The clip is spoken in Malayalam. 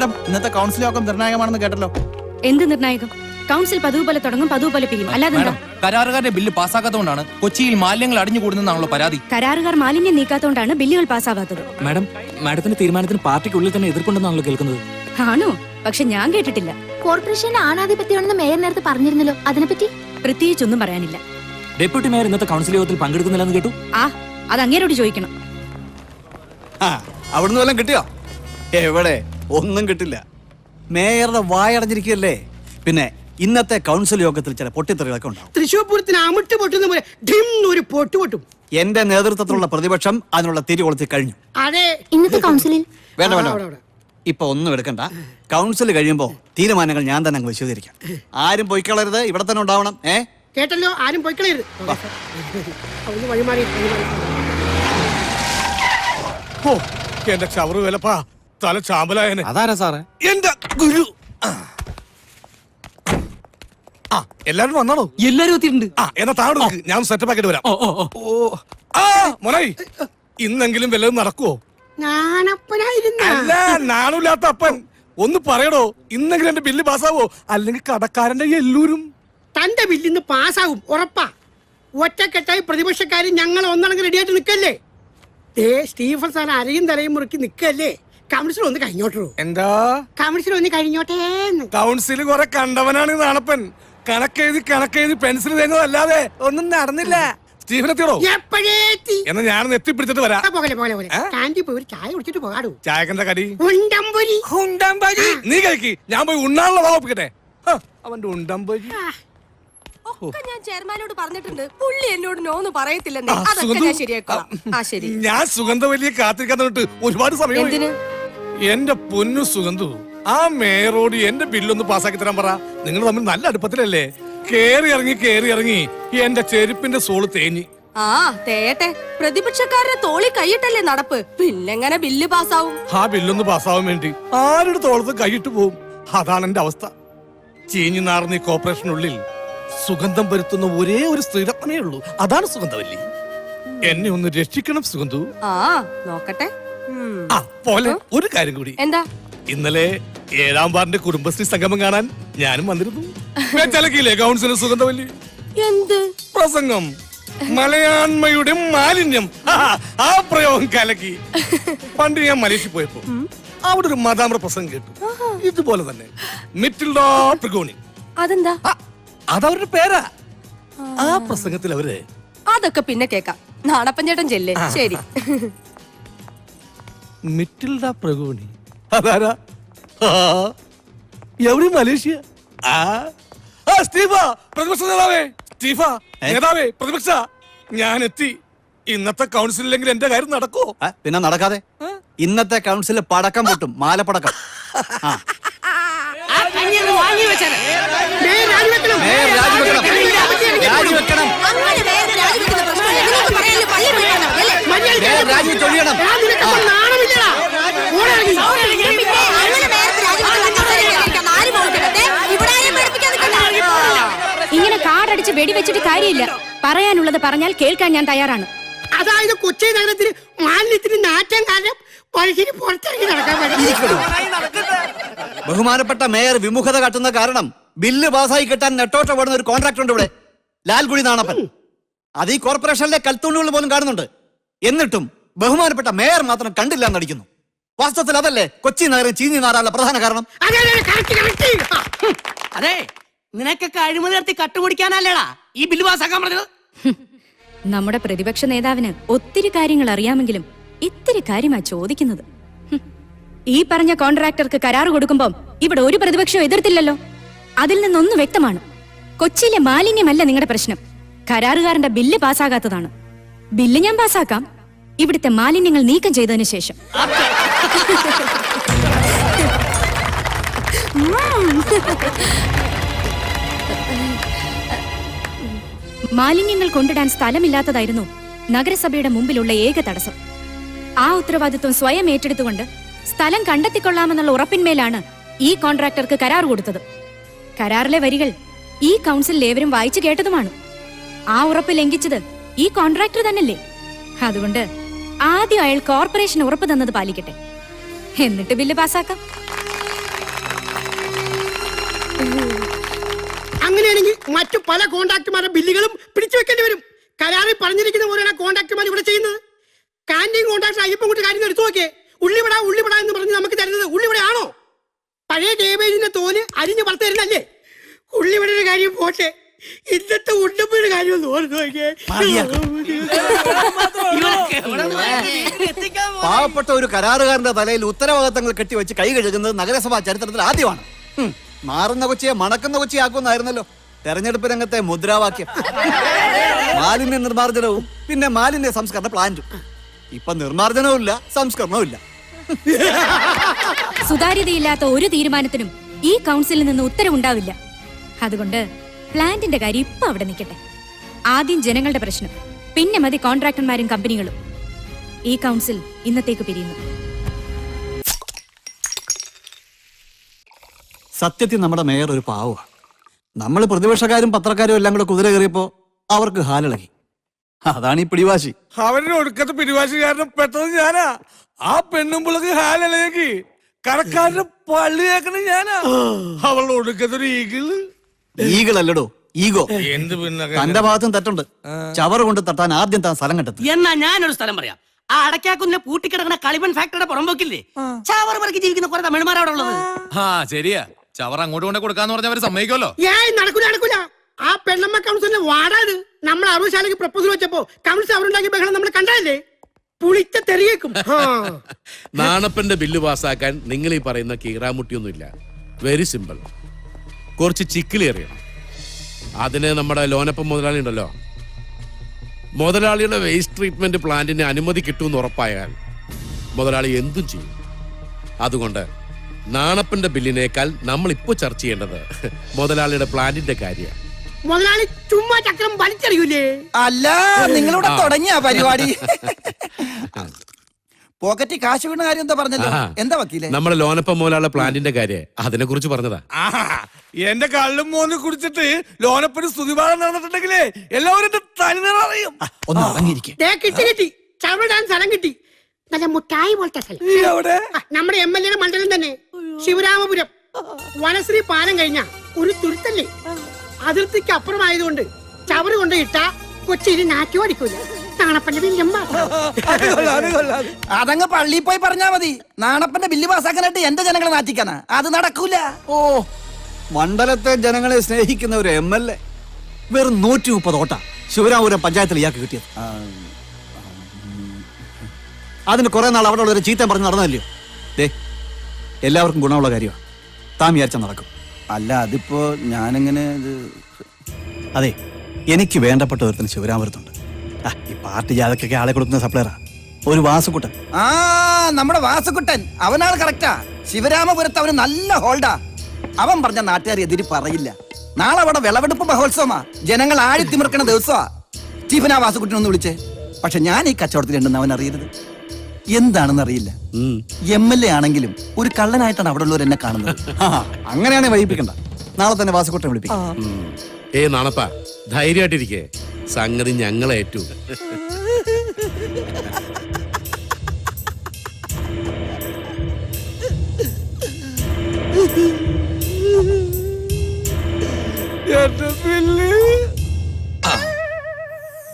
മാഡം, ഇന്നത്തെ കൗൺസിൽ യോഗം നിർണായകമാണെന്ന് കേട്ടല്ലോ. എന്ത് നിർണായകം? കൗൺസിൽ പതിവ് പോലെ തുടങ്ങും, പതിവ് പോലെ പിരിയും, അല്ലാതെ കരാറുകാരുടെ ബില്ല് പാസ്സാക്കാത്തതുകൊണ്ടാണ് കൊച്ചിയിൽ മാലിന്യങ്ങൾ അടിഞ്ഞുകൂടുന്നതാണല്ലോ പരാതി. കരാറുകാർ മാലിന്യം നീക്കാത്തതുകൊണ്ടാണ് ബില്ലുകൾ പാസ്സാവാത്തത്. മാഡം, മാഡത്തിന്റെ തീരുമാനത്തിന് പാർട്ടിക്കുള്ളിൽ തന്നെ എതിർപ്പുണ്ടെന്നാണല്ലോ കേൾക്കുന്നത്. ആണോ? പക്ഷെ ഞാൻ കേട്ടിട്ടില്ല. കോർപ്പറേഷന്റെ ആണാധിപത്യമാണെന്ന് മേയർ നേരത്തെ പറഞ്ഞിരുന്നല്ലോ, അതിനെപ്പറ്റി പ്രത്യേകിച്ചൊന്നും പറയാനില്ല. ഡെപ്യൂട്ടി മേയർ ഇന്നത്തെ കൗൺസിൽ യോഗത്തിൽ പങ്കെടുക്കുന്നില്ലെന്ന് കേട്ടു. അത് അങ്ങേരോട് ചോദിക്കണം. അവിടുന്ന് വല്ലതും കിട്ടിയോ? എവിടെ? ഒന്നും കിട്ടില്ല. മേയറുടെ വായടഞ്ഞിരിക്കുകയല്ലേ. പിന്നെ ഇന്നത്തെ കൗൺസിൽ യോഗത്തിൽ ചില പൊട്ടിത്തെറികളൊക്കെ ഉണ്ടാവും. തൃശ്ശൂർ പൂരത്തിന് അമിട്ട് പൊട്ടുന്ന പോലെ ഡിം പൊട്ടു പൊട്ടും. എന്റെ നേതൃത്വത്തിലുള്ള പ്രതിപക്ഷം അതിനുള്ള തിരികൊളുത്തി കഴിഞ്ഞു. അതെ, ഇന്നത്തെ കൗൺസിലിൽ വേണ്ട വേണ്ട, ഇപ്പൊ ഒന്നും എടുക്കണ്ട. കൗൺസിൽ കഴിയുമ്പോ തീരുമാനങ്ങൾ ഞാൻ തന്നെ അങ്ങ് വിശദീകരിക്കാം. ആരും പൊയ്ക്കളരുത്, ഇവിടെ തന്നെ ഉണ്ടാവണം. കേട്ടല്ലോ, ആരും പൊയ്ക്കളരുത്. വഴിമാറി എന്റെ ചവറ് വിലപ്പാ, തല ചാമ്പലായനെ. അതാരാ സാറേ? എന്റെ ഗുരു. എല്ലാരും വന്നാണോ? എല്ലാരും എത്തിയിട്ടുണ്ട്. എന്നാ താഴെ ഞാൻ സെറ്റപ്പ് ആക്കിട്ട് വരാം. മോനായി, ഇന്നെങ്കിലും വല്ലതും നടക്കുവോ? അല്ല, നാണില്ലാത്ത അപ്പൻ ഒന്ന് പറയടോ. ഇന്നെങ്കിലും എന്റെ ബില്ല് പാസ്സാവോ? അല്ലെങ്കിൽ കടക്കാരന്റെ എല്ലൂരും. തന്റെ ബില്ലിന്ന് പാസ്സാവും, ഉറപ്പാ. ഒറ്റക്കെട്ടായി പ്രതിപക്ഷക്കാരും ഞങ്ങൾ ഒന്നടങ്ങ് റെഡിയായിട്ട് നിൽക്കല്ലേ. സ്റ്റീഫൻ സാർ അരയും തലയും മുറുക്കി നിൽക്കല്ലേ. കൗൺസിൽ ഒന്ന് കഴിഞ്ഞോട്ടു. എന്താ കൗൺസിൽ ഒന്ന് കഴിഞ്ഞോട്ടേ? കൗൺസിൽ കുറെ കണ്ടവനാണ് നാണപ്പൻ. കണക്കെഴുതി പെൻസിൽ തേങ്ങതല്ലാതെ ഒന്നും നടന്നില്ല. സ്റ്റീഫൻ എത്തിയോ? എന്നാ ഞാനൊന്ന് എത്തിപ്പിടിച്ചിട്ട് വരാം. ചായ കുടിച്ചിട്ട് പോകാടൂ. ചായക്കെന്താ കടി? ഉണ്ടംപൊരി. നീ കഴിക്ക്, ഞാൻ പോയി ഉണ്ണാനുള്ള വകുപ്പിക്കട്ടെ. അവന്റെ ഉണ്ടംപൊരി. ഞാൻ ചെയർമാനോട് പറഞ്ഞിട്ടുണ്ട്, പുള്ളി എന്നോട് നോന്ന് പറയത്തില്ലെന്നേ. അതൊക്കെ ഞാൻ ശരിയാക്കാം. ഞാൻ സുഗന്ധവല്ലിയെ കാത്തിരിക്കാൻ തന്നിട്ട് ഒരുപാട് സമയം. എന്റെ പൊന്നു സുഗന്ധു, ആ മേയറോട് എന്റെ ബില്ലൊന്ന് പാസ്സാക്കി തരാൻ പറ. നിങ്ങൾ തമ്മിൽ നല്ല അടുപ്പത്തിലല്ലേ. കേറി ഇറങ്ങി എന്റെ ചെരുപ്പിന്റെ സോള് തേഞ്ഞി. തേട്ടെ, പ്രതിപക്ഷക്കാരുടെ തോളി കൈയിട്ടല്ലേ നടപ്പ്. പിന്നെങ്ങനെ ബില്ല് പാസ്സാവും? ആ ബില്ലൊന്ന് പാസ്സാവാൻ വേണ്ടി ആരുടെ തോളത്ത് കൈയിട്ട് പോവും. അതാണ് എന്റെ അവസ്ഥ. ചീഞ്ഞു നാർന്ന ഈ കോർപ്പറേഷനുള്ളിൽ സുഗന്ധം വരുത്തുന്ന ഒരേ ഒരു സ്ത്രീരത്നമേ ഉള്ളൂ. അതാണ് സുഗന്ധവല്ലി. എന്നെ ഒന്ന് രക്ഷിക്കണം സുഗന്ധു. നോക്കട്ടെ. പോലെ ഒരു കാര്യം കൂടി. എന്താ? ഇന്നലെ 7ാം വാർഡിന്റെ കുടുംബശ്രീ സംഗമം കാണാൻ ഞാനും വന്നിരുന്നു. ചലക്കിയില്ലേ കൗൺസിലർ സുഗന്ധവല്ലി? എന്ത് പ്രസംഗം? മലയാണ്മയുടെ മാലിന്യം. ആ പ്രയോഗം കലക്കി. പണ്ട് ഞാൻ മലേഷ്യ പോയപ്പോ അവിടെ ഒരു മതാമ്ര പ്രസംഗം കേട്ടു. ഇതുപോലെ തന്നെ മിറ്റിൽഡ പ്രഗോണി. അതെന്താ? അതവരുടെ പേരാ. ആ പ്രസംഗത്തിൽ അവര് അതൊക്കെ പിന്നെ കേക്കാം. നാണപ്പൻ ചേട്ടൻ ചെല്ലേ. ശരി. മിറ്റിൽഡ പ്രഗോണി അതാരാ? എവിടെ? മലേഷ്യ. സ്റ്റീഫ, പ്രതിപക്ഷ നേതാവേ. സ്റ്റീഫ നേതാവേ, പ്രതിപക്ഷ, ഞാൻ എത്തി. ഇന്നത്തെ കൗൺസിലെങ്കിൽ എന്റെ കാര്യം നടക്കോ? പിന്നെ നടക്കാതെ. ഇന്നത്തെ കൗൺസിൽ പടക്കം പൊട്ടും, മാലപ്പടക്കം. ഇങ്ങനെ കാടടിച്ച് വെടിവെച്ചിട്ട് കാര്യമില്ല. പറയാനുള്ളത് പറഞ്ഞാൽ കേൾക്കാൻ ഞാൻ തയ്യാറാണ്. അതായത് കൊച്ചി നഗരത്തിന് മാലിന്യത്തിന് നാറ്റം കാരണം പുറത്തിറങ്ങി നടക്കാൻ ബഹുമാനപ്പെട്ട മേയർ വിമുഖത കാട്ടുന്ന കാരണം ബില്ല് പാസ്സായി കിട്ടാൻ നെട്ടോട്ട ഓടുന്ന ഒരു കോൺട്രാക്ടർ ഉണ്ട് ഇവിടെ, ലാൽഗുഡി നാണപ്പൻ. അത് ഈ കോർപ്പറേഷനിലെ കൽത്തൂണുകൾ പോലും കാണുന്നുണ്ട്. എന്നിട്ടും ബഹുമാനപ്പെട്ട മേയർ മാത്രം കണ്ടില്ല എന്നടിക്കുന്നു. വാസ്തവത്തിൽ അതല്ലേ കൊച്ചി നഗരം ചീഞ്ഞു നാറാനുള്ള പ്രധാന കാരണം? അതെ, നിനക്കൊക്കെ അഴിമതി നടത്തി കട്ടുപിടിക്കാനല്ലേടാ ഈ ബില്ല് പാസ്സാക്കാൻ പറഞ്ഞത്. നമ്മുടെ പ്രതിപക്ഷ നേതാവിന് ഒത്തിരി കാര്യങ്ങൾ അറിയാമെങ്കിലും ഇത്തിരി കാര്യമാ ചോദിക്കുന്നത്. ഈ പറഞ്ഞ കോൺട്രാക്ടർക്ക് കരാർ കൊടുക്കുമ്പോ ഇവിടെ ഒരു പ്രതിപക്ഷവും എതിർത്തില്ലല്ലോ. അതിൽ നിന്നൊന്ന് വ്യക്തമാണ്, കൊച്ചിയിലെ മാലിന്യമല്ല നിങ്ങളുടെ പ്രശ്നം, കരാറുകാരന്റെ ബില്ല് പാസ്സാകാത്തതാണ്. ബില്ല് ഞാൻ പാസ്സാക്കാം, ഇവിടുത്തെ മാലിന്യങ്ങൾ നീക്കം ചെയ്തതിനു ശേഷം. മാലിന്യങ്ങൾ കൊണ്ടിടാൻ സ്ഥലമില്ലാത്തതായിരുന്നു നഗരസഭയുടെ മുമ്പിലുള്ള ഏക തടസ്സം. ആ ഉത്തരവാദിത്വം സ്വയം ഏറ്റെടുത്തുകൊണ്ട് സ്ഥലം കണ്ടെത്തിക്കൊള്ളാമെന്നുള്ള ഉറപ്പിന്മേലാണ് ഈ കോൺട്രാക്ടർക്ക് കരാർ കൊടുത്തത്. കരാറിലെ വരികൾ ഈ കൗൺസിൽ ഏവരും വായിച്ചു കേട്ടതുമാണ്. ആ ഉറപ്പ് ലംഘിച്ചത് ഈ കോൺട്രാക്ടർ തന്നെയല്ലേ? അതുകൊണ്ട് ആദ്യം അയാൾ കോർപ്പറേഷൻ ഉറപ്പ് തന്നത് പാലിക്കട്ടെ, എന്നിട്ട് ബില്ല് പാസ്സാക്കാം. മറ്റു പല കോൺട്രാക്ടർമാരുടെ ബില്ലുകളും പിടിച്ചു വെക്കേണ്ടി വരും. കരാറിൽ പറഞ്ഞിരിക്കുന്ന പോലെയാണ് കോൺട്രാക്ടർമാർ ഇവിടെ ചെയ്യുന്നത്. കാന്റീൻ കോൺട്രാക്ടർ അയ്യപ്പൻകുട്ടി കാര്യം എടുത്തു നോക്കിയേ. ഉള്ളിവിട എന്ന് പറഞ്ഞ് നമുക്ക് തരുന്നത് ഉള്ളിവിടയാണോ? പഴയ കേബേജിന്റെ തോല് അരിഞ്ഞ് വളർത്ത് തരുന്നല്ലേ? ഉള്ളിവിടയുടെ കാര്യം പോട്ടെ, ഇന്നത്തെ ഉണ്ടപ്പയുടെ കാര്യം ഒന്ന് ഓർത്ത് നോക്കിയേ. പാവപ്പെട്ട ഒരു കരാറുകാരന്റെ തലയിൽ ഉത്തരവാദിത്തങ്ങൾ കെട്ടിവെച്ച് കൈ കഴുകുന്നത് നഗരസഭാ ചരിത്രത്തിൽ ആദ്യമാണ്. മാറുന്ന കൊച്ചിയെ മണക്കുന്ന കൊച്ചിയാക്കുന്നായിരുന്നല്ലോ തെരഞ്ഞെടുപ്പ് രംഗത്തെ മുദ്രാവാക്യം. മാലിന്യ നിർമ്മാർജ്ജനവും പിന്നെ മാലിന്യ സംസ്കരണ പ്ലാന്റും. ഇപ്പൊ നിർമ്മാർജ്ജനവും ഇല്ല, സംസ്കരണവും ഇല്ല. സുതാര്യതയില്ലാത്ത ഒരു തീരുമാനത്തിനും ഈ കൗൺസിലിൽ നിന്ന് ഉത്തരവുണ്ടാവില്ല. അതുകൊണ്ട് പ്ലാന്റിന്റെ കാര്യം ഇപ്പൊ അവിടെ നിൽക്കട്ടെ. ആദ്യം ജനങ്ങളുടെ പ്രശ്നം, പിന്നെ മതി കോൺട്രാക്ടർമാരും കമ്പനികളും. ഈ കൗൺസിൽ ഇന്നത്തേക്ക് പിരിയുന്നു. സത്യത്തിൽ നമ്മുടെ മേയർ ഒരു പാവമാണ്. നമ്മൾ പ്രതിപക്ഷക്കാരും പത്രക്കാരും എല്ലാം കൂടെ കുതിര കയറിയപ്പോ അവർക്ക് ഹാലിളകി. അതാണ് ഈ പിടിവാശി. അവരുടെ ഒടുക്കത്തെ പിരിവാശി കാരണം പെട്ടത് ഞാനാ. ആ പെണ്ണുമ്പിളക്ക് ഹാലലേക്ക് കടക്കാരന്റെ പള്ളി കേൾക്കണ ഞാനാ. അവളുടെ ഒടുക്കത്തെ ഒരു ഈകളല്ലടോ, ഈഗോ. എന്ത് പിന്നെ തന്റെ ഭാഗത്തും തെറ്റുണ്ട്. ചവറ് കൊണ്ട് തട്ടാൻ ആദ്യം താൻ സ്ഥലം കണ്ടെത്തി. എന്നാ ഞാനൊരു സ്ഥലം പറയാം. ആ അടക്കാക്കുന്നിലെ പൂട്ടിക്കിടക്കുന്ന കളിമൺ ഫാക്ടറിയുടെ പുറമ്പോക്കില്ലേ, ചവറ് പറക്കി ജീവിക്കുന്ന കുറെ തമിഴ്മാർ അവിടെ ഉള്ളത്. ആ ശരിയാ, ചവർ അങ്ങോട്ട് കൊണ്ട് കൊടുക്കാന്ന് പറഞ്ഞ അവര് സമ്മതിക്കുമല്ലോ. നടക്കൂല. ആ പെണ്ണമ്മ കൗൺസിലിന്റെ വാടാത് നമ്മൾ അറുപശാലയ്ക്ക് പ്രപ്പോസൽ വെച്ചപ്പോ കൗൺസിൽ അവരുണ്ടാക്കിയ ബഹളം നമ്മൾ കണ്ടല്ലേ? പുളിച്ച തെറിയേക്കും. നാണപ്പന്റെ ബില്ല് പാസ്സാക്കാൻ നിങ്ങൾ ഈ പറയുന്ന കീറാമുട്ടിയൊന്നുമില്ല. Very simple. കുറച്ച് ചിക്കിലി അറിയണം. അതിന് നമ്മുടെ ലോനപ്പം മുതലാളി ഉണ്ടല്ലോ, മുതലാളിയുടെ വേസ്റ്റ് ട്രീറ്റ്മെന്റ് പ്ലാന്റിന് അനുമതി കിട്ടുമെന്ന് ഉറപ്പായാൽ മുതലാളി എന്തും ചെയ്യും. അതുകൊണ്ട് നാണപ്പന്റെ ബില്ലിനേക്കാൾ നമ്മൾ ഇപ്പോൾ ചർച്ച ചെയ്യേണ്ടത് മുതലാളിയുടെ പ്ലാന്റിന്റെ കാര്യമാണ്. മുതലാളി ചുമ്മാ ചക്രം വലിച്ചെറിയൂലേ? അല്ല, നിങ്ങളിവിടെ തുടങ്ങിയ പരിപാടി. പോക്കറ്റിൽ കാശ് വീണ കാര്യം എന്താ പറഞ്ഞല്ലോ? എന്താ വക്കീലെ? നമ്മുടെ ലോനപ്പം മുതലാളിയുടെ പ്ലാന്റിന്റെ കാര്യം, അതിനെ കുറിച്ച് പറഞ്ഞതാ. എന്റെ കള്ളും മോന്ന് കുടിച്ചിട്ട് ലോനപ്പന് സ്തുതിപാഠം നടന്നിട്ടുണ്ടെങ്കിലേ എല്ലാവരും തനിനിറയും. ഒന്ന് അടങ്ങിയിരിക്കെ. കിട്ടി ചവിടാൻ സ്ഥലം കിട്ടി. നല്ല മുട്ടായി പോലത്തെ സ്ഥലം. നമ്മുടെ MLA മണ്ഡലം തന്നെ, ശിവരാമപുരം. വനശ്രീ പാലം കഴിഞ്ഞ ഒരു തുരുത്തല്ലേ, അതിർത്തിക്ക് അപ്പുറമായതുകൊണ്ട് ചവറ് കൊണ്ടിട്ട കൊച്ചിയിൽ നാറ്റു അടിക്കൂല. അതങ്ങ് പള്ളിയിൽ പോയി പറഞ്ഞാ മതി. നാണപ്പന്റെ ബില്ല് പാസ്സാക്കാനായിട്ട് എന്റെ ജനങ്ങളെ നാറ്റിക്കാനാ? അത് നടക്കൂല. ഓ, മണ്ഡലത്തെ ജനങ്ങളെ സ്നേഹിക്കുന്ന ഒരു MLA വെറും 130 ഓട്ട ശിവരാമപുരം പഞ്ചായത്തിൽ ഇയാൾക്ക് കിട്ടിയത്. അതിന് കുറെ നാൾ അവിടെ ഉള്ളൊരു ചീത്ത പറഞ്ഞ് നടന്നതല്ലയോ? എല്ലാവർക്കും ഗുണമുള്ള കാര്യമാണ്. താൻ വിചാരിച്ചാൽ നടക്കും. അല്ല, അതിപ്പോ ഞാനെങ്ങനെ? അതെ, എനിക്ക് വേണ്ടപ്പെട്ട ഒരുത്തിന് ശിവരാമപുരത്തുണ്ട്. ഈ പാർട്ടി ജാതക്കൊക്കെ ആളെ കൊടുക്കുന്ന സപ്ലയറാ, ഒരു വാസുക്കുട്ടൻ. ആ, നമ്മുടെ വാസുക്കുട്ടൻ, അവനാണ് കറക്റ്റാ. ശിവരാമപുരത്ത് അവന് നല്ല ഹോൾഡാ. അവൻ പറഞ്ഞ നാട്ടുകാർ എതിര് പറയില്ല. നാളെ അവിടെ വിളവെടുപ്പ് മഹോത്സവമാ, ജനങ്ങൾ ആഴിത്തിമിർക്കണ ദിവസമാ. സ്റ്റീഫൻ ആ വാസുക്കുട്ടനൊന്ന് വിളിച്ചേ. പക്ഷെ ഞാൻ ഈ കച്ചവടത്തിലുണ്ടെന്ന് അവൻ അറിയരുത്. എന്താണെന്ന് അറിയില്ല. MLA ആണെങ്കിലും ഒരു കള്ളനായിട്ടാണ് അവിടെ ഉള്ളവർ എന്നെ കാണുന്നത്. അങ്ങനെയാണെ വൈകിപ്പിക്കണ്ട, നാളെ തന്നെ വാസുക്കുട്ടനെ വിളിപ്പിക്കാം. നാണപ്പ, ധൈര്യമായിട്ടിരിക്കേ, സംഗതി ഞങ്ങളേറ്റു. എന്റെ ബില്ല്